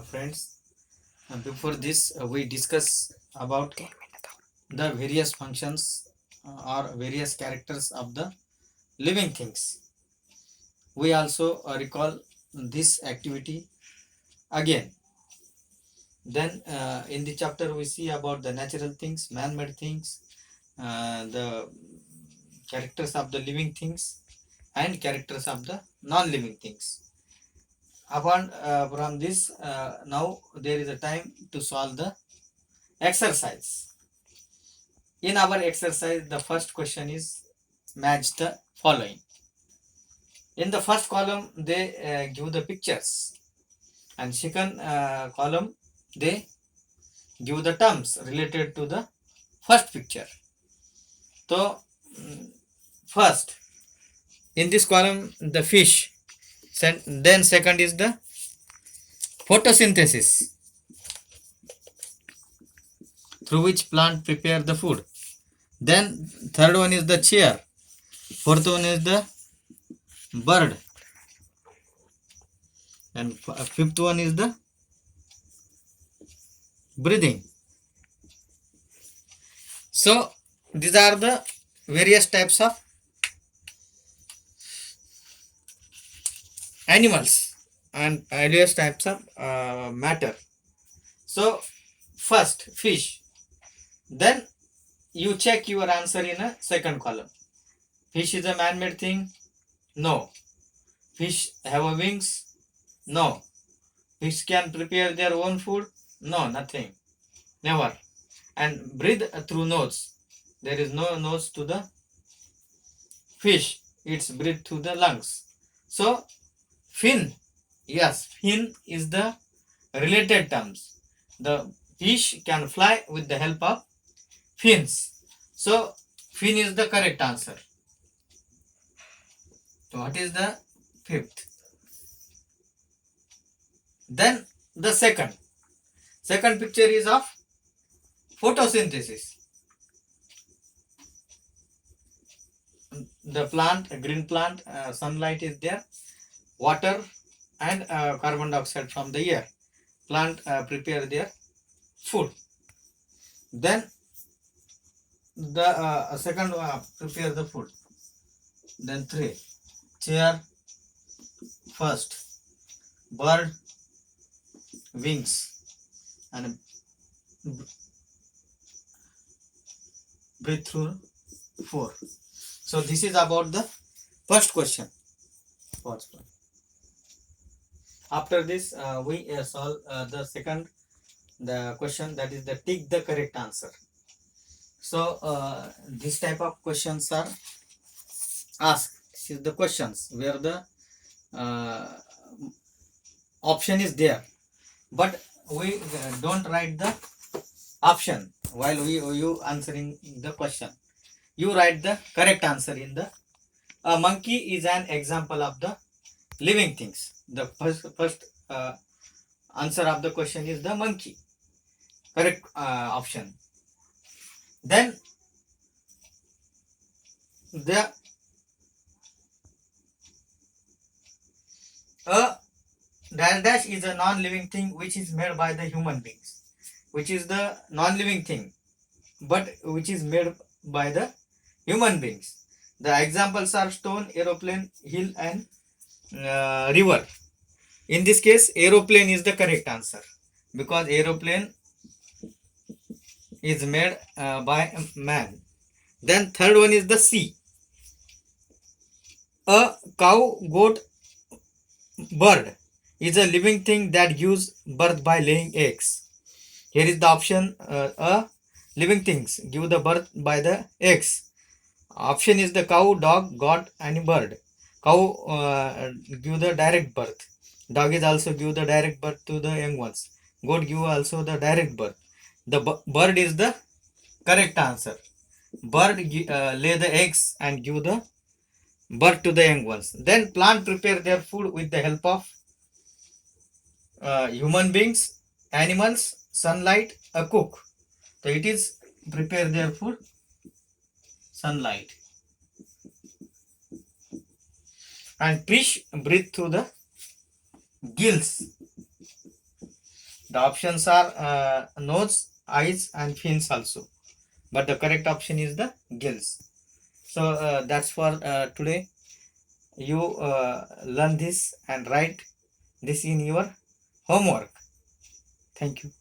Friends, before this we discuss about the various functions or various characters of the living things. We also recall this activity again. Then in the chapter we see about the natural things, man-made things, the characters of the living things and characters of the non-living things. Upon from this, now there is a time to solve the exercise. In our exercise, the first question is match the following. In the first column, they give the pictures, and second column they give the terms related to the first picture. So, first in this column, the fish. Then second is the photosynthesis, through which plant prepare the food. Then third one is the chair. Fourth one is the bird, and fifth one is the breathing. So these are the various types of animals and various types of matter. So first fish, then you check your answer in a second column. Fish is a man-made thing? No. Fish have a wings? No. Fish can prepare their own food? No, nothing. Never. And breathe through nose. There is no nose to the fish. It's breathe through the lungs. So fin, yes, fin is the related terms. The fish can fly with the help of fins. So fin is the correct answer. So what is the fifth? Then the second picture is of photosynthesis. The plant, a green plant, sunlight is there, water and carbon dioxide from the air. Plant prepare their food. Then the second prepare the food. Then three, chair, first, bird, wings, and breathe through four. So this is about the first question. After this, we solve the second the question, that is the tick the correct answer. So this type of questions are asked. This is the questions where the option is there, but we don't write the option while you answering the question. You write the correct answer in the monkey is an example of the living things. The first answer of the question is the monkey, correct option. Then the dash is a non-living thing which is made by the human beings, which is the non-living thing but which is made by the human beings. The examples are stone, aeroplane, hill and river. In this case, aeroplane is the correct answer because aeroplane is made by man. Then third one is the sea. A cow, goat, bird is a living thing that gives birth by laying eggs. Here is the option, a living things give the birth by the eggs. Option is the cow, dog, goat and bird. Cow give the direct birth. Dog is also give the direct birth to the young ones. Goat give also the direct birth. The bird is the correct answer. Bird lay the eggs and give the birth to the young ones. Then plant prepare their food with the help of human beings, animals, sunlight, a cook. So it is prepare their food, sunlight. And fish breathe through the gills. The options are nose, eyes, and fins also. But the correct option is the gills. So that's for today. You learn this and write this in your homework. Thank you.